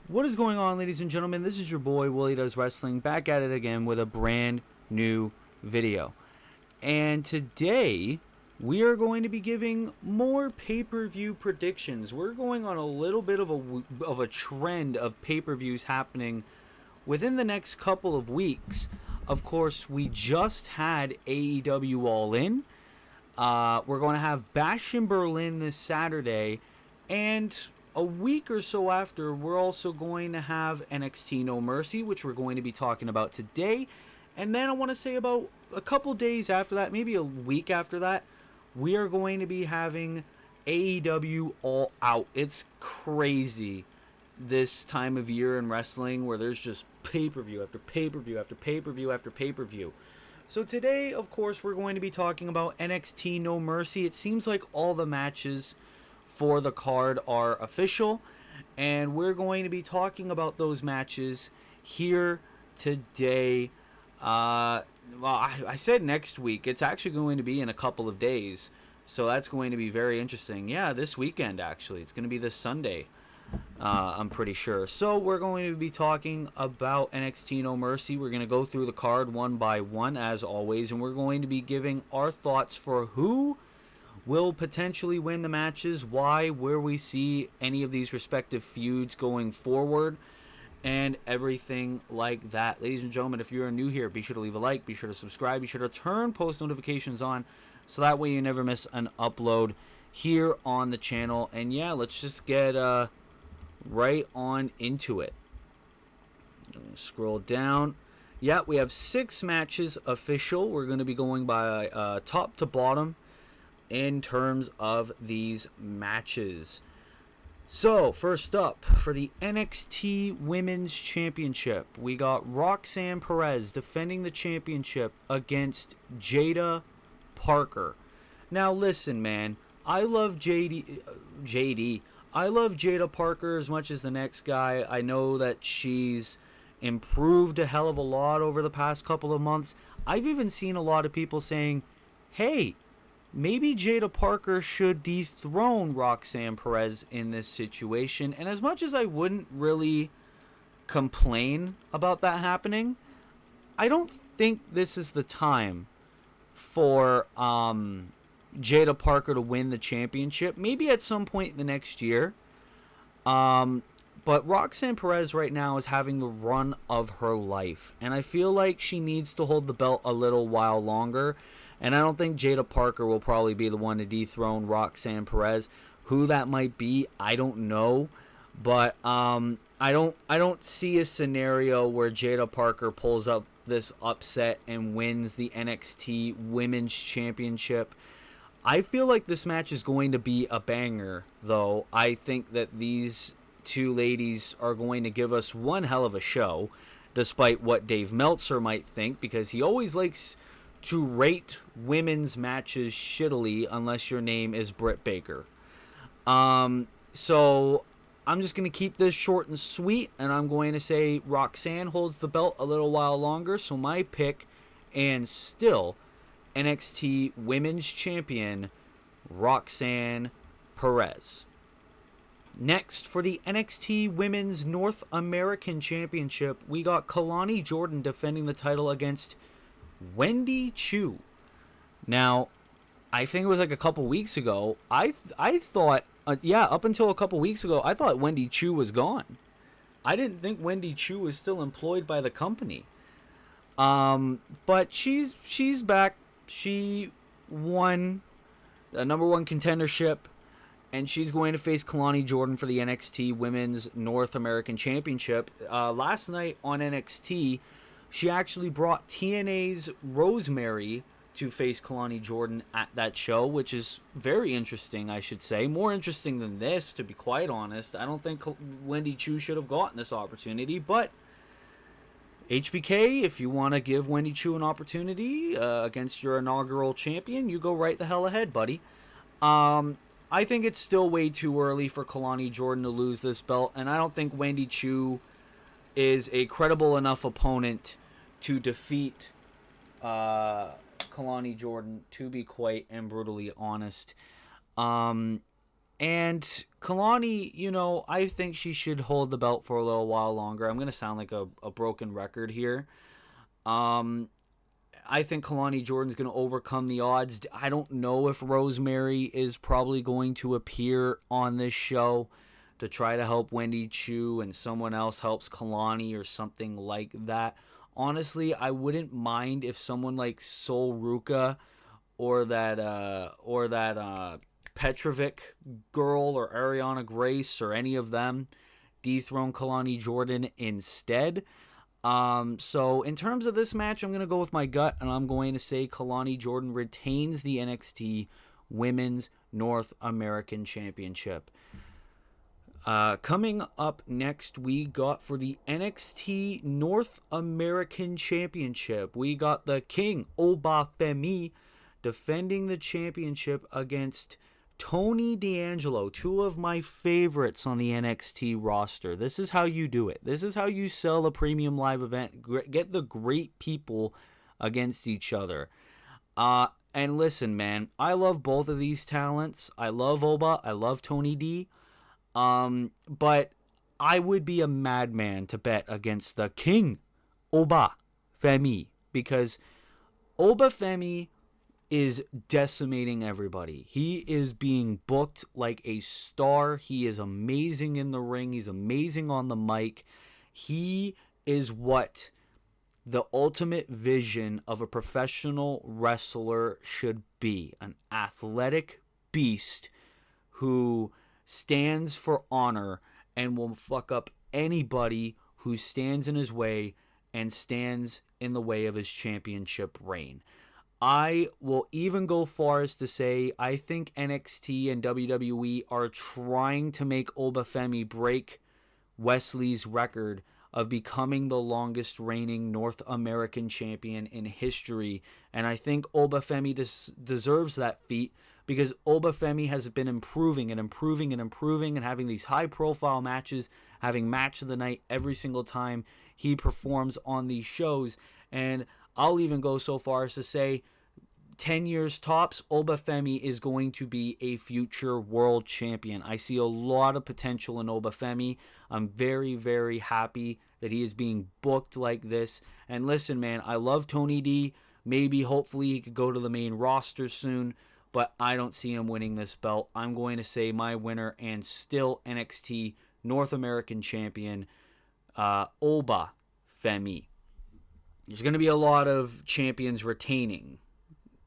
What is going on, ladies and gentlemen? This is your boy, Willie Does Wrestling, back at it again with a brand new video. And today, we are going to be giving more pay-per-view predictions. We're going on a little bit of a trend of pay-per-views happening within the next couple of weeks. Of course, we just had AEW All In. We're going to have Bash in Berlin this Saturday, and a week or so after, we're also going to have NXT No Mercy, which we're going to be talking about today. And then I want to say about a couple days after that, maybe a week after that, we are going to be having AEW All Out. It's crazy this time of year in wrestling where there's just pay-per-view after pay-per-view after pay-per-view after pay-per-view. So today, of course, we're going to be talking about NXT No Mercy. It seems like all the matches for the card are official, and we're going to be talking about those matches here today. I said next week. It's actually going to be in a couple of days, so that's going to be very interesting. Yeah, this weekend, actually. It's going to be this Sunday, I'm pretty sure. So we're going to be talking about NXT No Mercy. We're going to go through the card one by one, as always, and we're going to be giving our thoughts for who will potentially win the matches, why, where we see any of these respective feuds going forward, and everything like that. Ladies and gentlemen, if you're new here, be sure to leave a like, be sure to subscribe, be sure to turn post notifications on, so that way you never miss an upload here on the channel. And yeah, let's just get right on into it. Scroll down. Yeah, we have 6 matches official. We're going to be going by top to bottom in terms of these matches. So, first up, for the NXT Women's Championship, we got Roxanne Perez defending the championship against Jada Parker. Now, listen, man, I love JD. I love Jada Parker as much as the next guy. I know that she's improved a hell of a lot over the past couple of months. I've even seen a lot of people saying, hey, maybe Jada Parker should dethrone Roxanne Perez in this situation. And as much as I wouldn't really complain about that happening, I don't think this is the time for Jada Parker to win the championship. Maybe at some point in the next year. But Roxanne Perez right now is having the run of her life. And I feel like she needs to hold the belt a little while longer. And I don't think Jada Parker will probably be the one to dethrone Roxanne Perez. Who that might be, I don't know. But I don't see a scenario where Jada Parker pulls up this upset and wins the NXT Women's Championship. I feel like this match is going to be a banger, though. I think that these two ladies are going to give us one hell of a show, despite what Dave Meltzer might think, because he always likes to rate women's matches shittily unless your name is Britt Baker. So I'm just going to keep this short and sweet, and I'm going to say Roxanne holds the belt a little while longer. So my pick, and still NXT Women's Champion, Roxanne Perez. Next, for the NXT Women's North American Championship, we got Kalani Jordan defending the title against Wendy Chu. Now, I think it was like a couple weeks ago, I thought, up until a couple weeks ago, I thought Wendy Chu was gone. I didn't think Wendy Chu was still employed by the company. But she's back. She won the number 1 contendership, and she's going to face Kalani Jordan for the NXT Women's North American Championship. Last night on NXT, she actually brought TNA's Rosemary to face Kalani Jordan at that show, which is very interesting, I should say. More interesting than this, to be quite honest. I don't think Wendy Chu should have gotten this opportunity, but HBK, if you want to give Wendy Chu an opportunity against your inaugural champion, you go right the hell ahead, buddy. I think it's still way too early for Kalani Jordan to lose this belt, and I don't think Wendy Chu is a credible enough opponent to defeat Kalani Jordan, to be quite and brutally honest. And Kalani, I think she should hold the belt for a little while longer. I'm going to sound like a broken record here. I think Kalani Jordan's going to overcome the odds. I don't know if Rosemary is probably going to appear on this show to try to help Wendy Chu and someone else helps Kalani or something like that. Honestly, I wouldn't mind if someone like Sol Ruka or that Petrovic girl or Ariana Grace or any of them dethrone Kalani Jordan instead. So in terms of this match, I'm going to go with my gut, and I'm going to say Kalani Jordan retains the NXT Women's North American Championship. Coming up next, we got for the NXT North American Championship, we got the King, Obafemi, defending the championship against Tony D'Angelo, two of my favorites on the NXT roster. This is how you do it. This is how you sell a premium live event. Get the great people against each other. And listen, man, I love both of these talents. I love Oba. I love Tony D. But I would be a madman to bet against the King, Oba Femi, because Oba Femi is decimating everybody. He is being booked like a star. He is amazing in the ring. He's amazing on the mic. He is what the ultimate vision of a professional wrestler should be. An athletic beast who stands for honor and will fuck up anybody who stands in his way and stands in the way of his championship reign. I will even go far as to say I think NXT and WWE are trying to make Obafemi break Wesley's record of becoming the longest reigning North American champion in history. And I think Obafemi deserves that feat because Obafemi has been improving and improving and improving and having these high-profile matches, having match of the night every single time he performs on these shows. And I'll even go so far as to say 10 years tops, Obafemi is going to be a future world champion. I see a lot of potential in Obafemi. I'm very, very happy that he is being booked like this. And listen, man, I love Tony D. Maybe, hopefully, he could go to the main roster soon, but I don't see him winning this belt. I'm going to say my winner and still NXT North American champion, Obafemi. There's going to be a lot of champions retaining,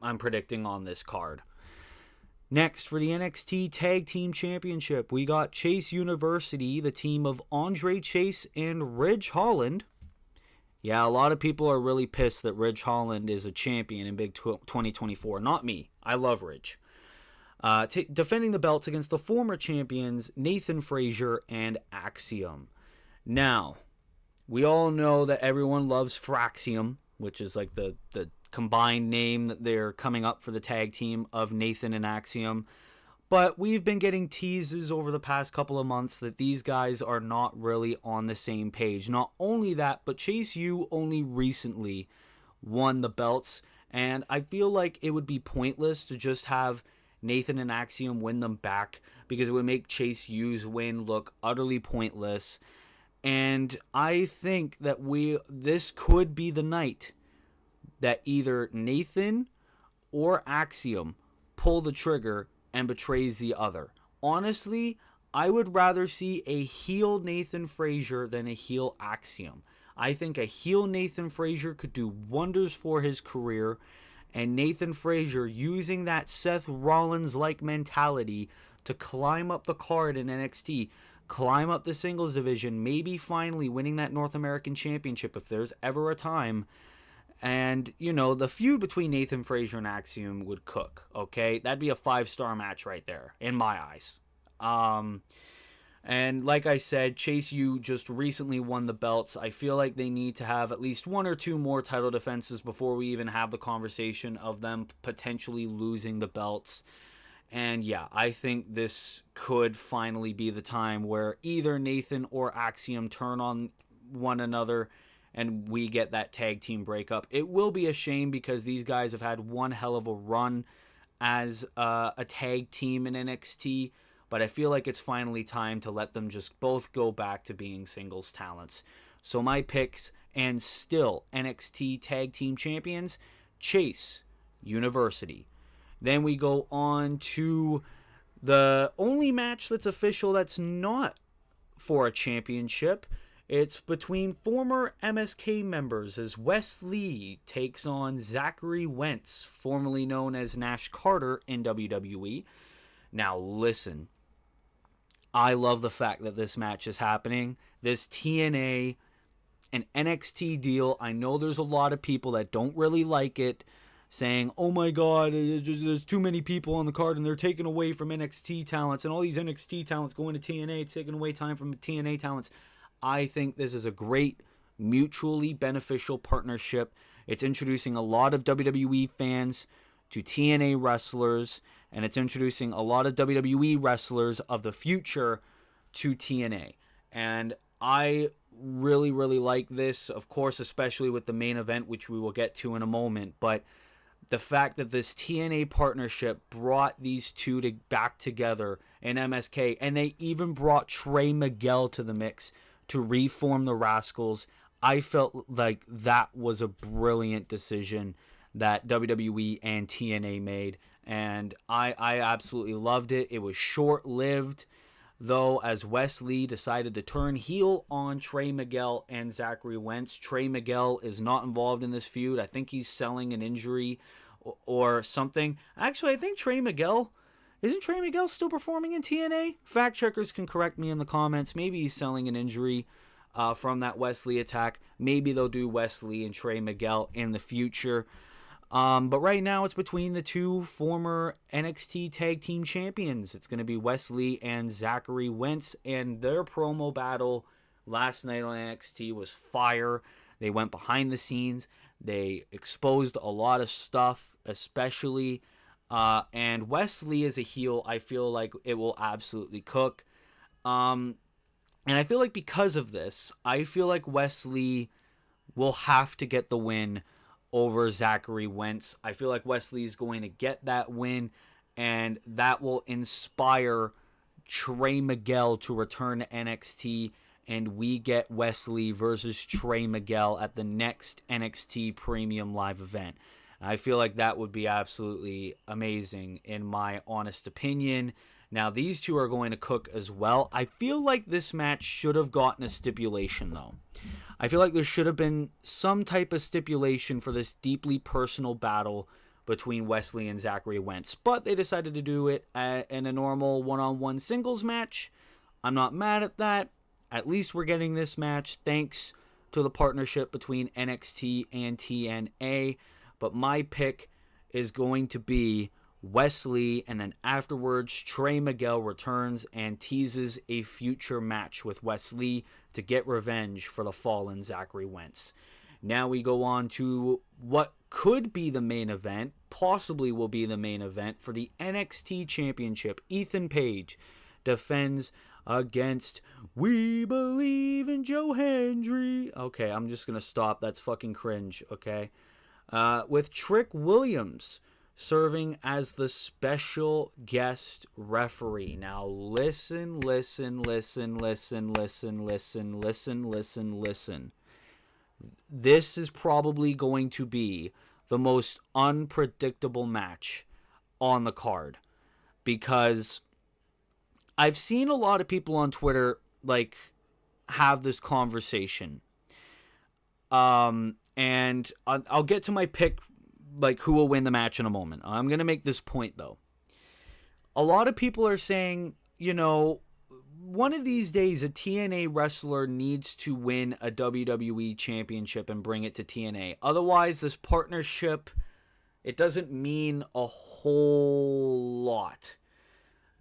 I'm predicting, on this card. Next, for the NXT Tag Team Championship, we got Chase University, the team of Andre Chase and Ridge Holland. Yeah, a lot of people are really pissed that Ridge Holland is a champion in Big 2024. Not me. I love Ridge. Defending the belts against the former champions, Nathan Frazier and Axiom. Now, we all know that everyone loves Fraxium, which is like the combined name that they're coming up for the tag team of Nathan and Axiom. But we've been getting teases over the past couple of months that these guys are not really on the same page. Not only that, but Chase U only recently won the belts, and I feel like it would be pointless to just have Nathan and Axiom win them back because it would make Chase U's win look utterly pointless. And I think that this could be the night that either Nathan or Axiom pull the trigger and betrays the other. Honestly, I would rather see a heel Nathan Frazier than a heel Axiom. I think a heel Nathan Frazier could do wonders for his career, and Nathan Frazier using that Seth Rollins-like mentality to climb up the card in NXT, climb up the singles division, maybe finally winning that North American Championship if there's ever a time. And, the feud between Nathan Frazier and Axiom would cook, okay? That'd be a 5-star match right there, in my eyes. And like I said, Chase U just recently won the belts. I feel like they need to have at least 1 or 2 more title defenses before we even have the conversation of them potentially losing the belts. And yeah, I think this could finally be the time where either Nathan or Axiom turn on one another and we get that tag team breakup. It will be a shame because these guys have had one hell of a run as a tag team in NXT, but I feel like it's finally time to let them just both go back to being singles talents. So my picks, and still NXT Tag Team Champions, Chase University. Then we go on to the only match that's official that's not for a championship. It's between former MSK members as Wes Lee takes on Zachary Wentz, formerly known as Nash Carter in WWE. Now listen, I love the fact that this match is happening. This TNA and NXT deal, I know there's a lot of people that don't really like it, saying, oh my god, there's too many people on the card and they're taking away from NXT talents, and all these NXT talents going to TNA, it's taking away time from TNA talents. I think this is a great mutually beneficial partnership. It's introducing a lot of WWE fans to TNA wrestlers, and it's introducing a lot of WWE wrestlers of the future to TNA. And I really, really like this, of course, especially with the main event, which we will get to in a moment. But the fact that this TNA partnership brought these two back together in MSK, and they even brought Trey Miguel to the mix to reform the Rascals, I felt like that was a brilliant decision that WWE and TNA made, and I absolutely loved it. It was short-lived, though, as Wes Lee decided to turn heel on Trey Miguel and Zachary Wentz. Trey Miguel is not involved in this feud. I think he's selling an injury or something. Actually, I think isn't Trey Miguel still performing in TNA? Fact checkers can correct me in the comments. Maybe he's selling an injury from that Wes Lee attack. Maybe they'll do Wes Lee and Trey Miguel in the future. But right now it's between the two former NXT Tag Team Champions. It's going to be Wes Lee and Zachary Wentz, and their promo battle last night on NXT was fire. They went behind the scenes. They exposed a lot of stuff, especially and Wes Lee as a heel, I feel like it will absolutely cook. And I feel like because of this, I feel like Wes Lee will have to get the win over Zachary Wentz. I feel like Wes Lee is going to get that win, and that will inspire Trey Miguel to return to NXT, and we get Wes Lee versus Trey Miguel at the next NXT Premium Live event. I feel like that would be absolutely amazing, in my honest opinion. Now, these two are going to cook as well. I feel like this match should have gotten a stipulation, though. I feel like there should have been some type of stipulation for this deeply personal battle between Wes Lee and Zachary Wentz. But they decided to do it in a normal one-on-one singles match. I'm not mad at that. At least we're getting this match thanks to the partnership between NXT and TNA. But my pick is going to be Wes Lee, and then afterwards Trey Miguel returns and teases a future match with Wes Lee to get revenge for the fallen Zachary Wentz. Now we go on to what could be the main event, possibly will be the main event for the NXT Championship. Ethan Page defends against We Believe in Joe Hendry. Okay, I'm just going to stop. That's fucking cringe, okay? With Trick Williams serving as the special guest referee. Now listen. This is probably going to be the most unpredictable match on the card, because I've seen a lot of people on Twitter like have this conversation. And I'll get to my pick, like who will win the match, in a moment. I'm going to make this point, though. A lot of people are saying, one of these days a TNA wrestler needs to win a WWE championship and bring it to TNA. Otherwise, this partnership, it doesn't mean a whole lot.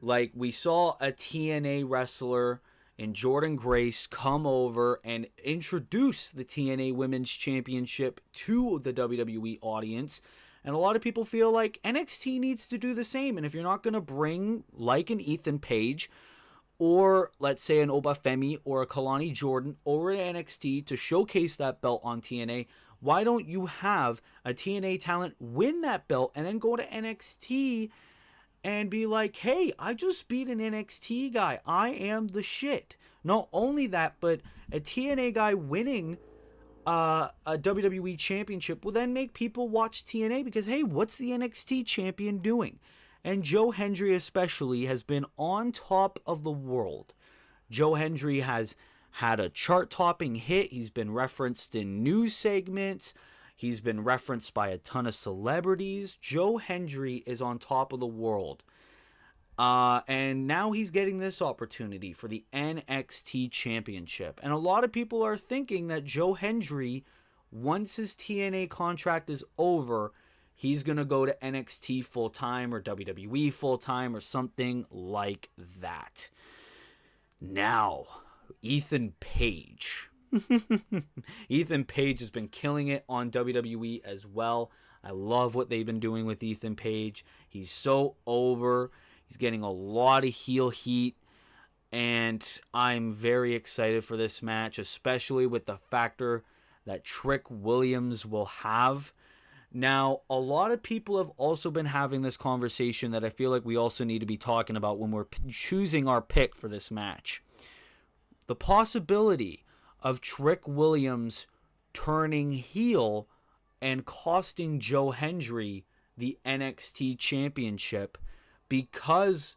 Like, we saw a TNA wrestler in Jordan Grace come over and introduce the TNA Women's Championship to the WWE audience. And a lot of people feel like NXT needs to do the same. And if you're not going to bring, like, an Ethan Page, or let's say an Obafemi or a Kalani Jordan over to NXT to showcase that belt on TNA, why don't you have a TNA talent win that belt and then go to NXT and be like, hey, I just beat an NXT guy. I am the shit. Not only that, but a TNA guy winning a WWE championship will then make people watch TNA because, hey, what's the NXT champion doing? And Joe Hendry especially has been on top of the world. Joe Hendry has had a chart-topping hit. He's been referenced in news segments. He's been referenced by a ton of celebrities. Joe Hendry is on top of the world. And now he's getting this opportunity for the NXT Championship. And a lot of people are thinking that Joe Hendry, once his TNA contract is over, he's going to go to NXT full-time or WWE full-time or something like that. Now, Ethan Page. Ethan Page has been killing it on WWE as well. I love what they've been doing with Ethan Page. He's so over. He's getting a lot of heel heat, and I'm very excited for this match, especially with the factor that Trick Williams will have. Now, a lot of people have also been having this conversation that I feel like we also need to be talking about when we're choosing our pick for this match. The possibility of Trick Williams turning heel and costing Joe Hendry the NXT Championship because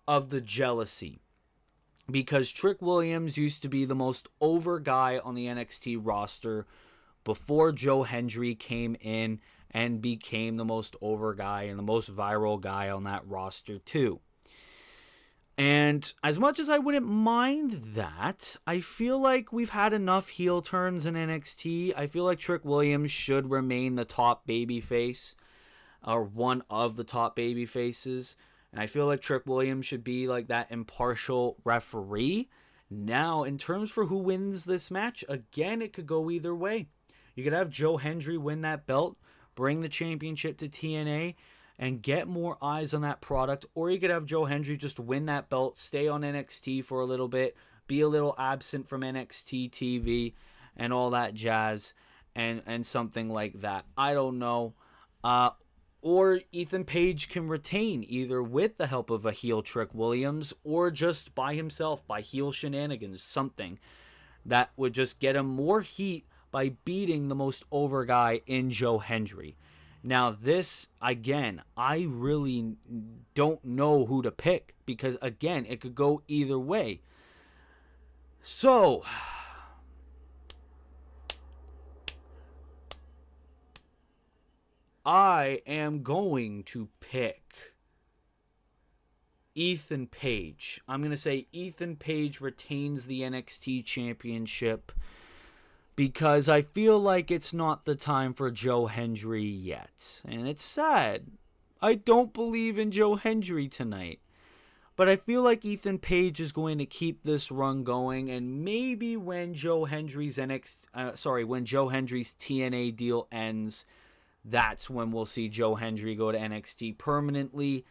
of the jealousy. Because Trick Williams used to be the most over guy on the NXT roster before Joe Hendry came in and became the most over guy and the most viral guy on that roster too. And as much as I wouldn't mind that, I feel like we've had enough heel turns in NXT. I feel like Trick Williams should remain the top babyface, or one of the top baby faces. And I feel like Trick Williams should be like that impartial referee. Now, in terms for who wins this match, again, it could go either way. You could have Joe Hendry win that belt, bring the championship to TNA, and get more eyes on that product. Or you could have Joe Hendry just win that belt, stay on NXT for a little bit, be a little absent from NXT TV and all that jazz, and something like that. I don't know. Or Ethan Page can retain either with the help of a heel Trick Williams or just by himself, by heel shenanigans, something that would just get him more heat by beating the most over guy in Joe Hendry. Now this, again, I really don't know who to pick because, again, it could go either way. So, I am going to pick Ethan Page. I'm going to say Ethan Page retains the NXT Championship because I feel like it's not the time for Joe Hendry yet. And it's sad. I don't believe in Joe Hendry tonight. But I feel like Ethan Page is going to keep this run going, and maybe when Joe Hendry's TNA deal ends, that's when we'll see Joe Hendry go to NXT permanently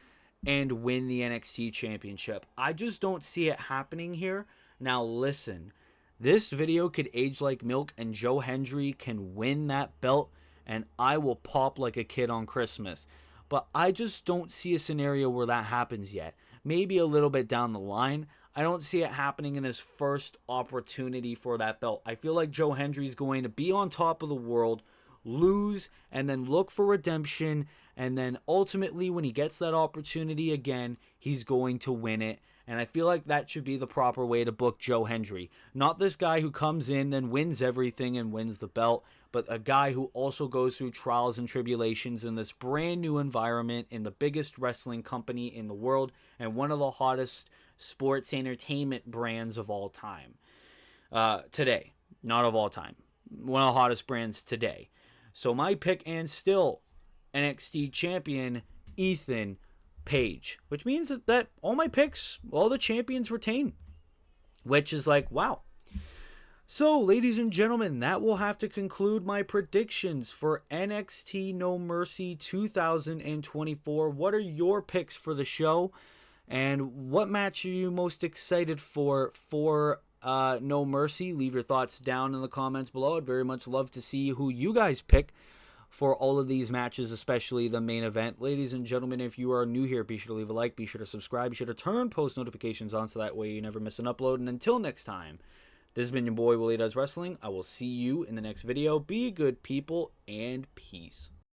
and win the NXT Championship. I just don't see it happening here. Now listen, this video could age like milk and Joe Hendry can win that belt and I will pop like a kid on Christmas. But I just don't see a scenario where that happens yet. Maybe a little bit down the line. I don't see it happening in his first opportunity for that belt. I feel like Joe Hendry's going to be on top of the world, lose, and then look for redemption, and then ultimately when he gets that opportunity again, he's going to win it. And I feel like that should be the proper way to book Joe Hendry. Not this guy who comes in, then wins everything and wins the belt, but a guy who also goes through trials and tribulations in this brand new environment in the biggest wrestling company in the world and one of the hottest sports entertainment brands of all time. Today. Not of all time. One of the hottest brands today. So my pick, and still NXT champion, Ethan Page. Which means that all my picks, all the champions retain. Which is like, wow. So, ladies and gentlemen, that will have to conclude my predictions for NXT No Mercy 2024. What are your picks for the show? And what match are you most excited for No Mercy? Leave your thoughts down in the comments below. I'd very much love to see who you guys pick for all of these matches, especially the main event. Ladies and gentlemen, if you are new here, be sure to leave a like, be sure to subscribe, be sure to turn post notifications on so that way you never miss an upload. And until next time, this has been your boy, Willie Does Wrestling. I will see you in the next video. Be good people, and peace.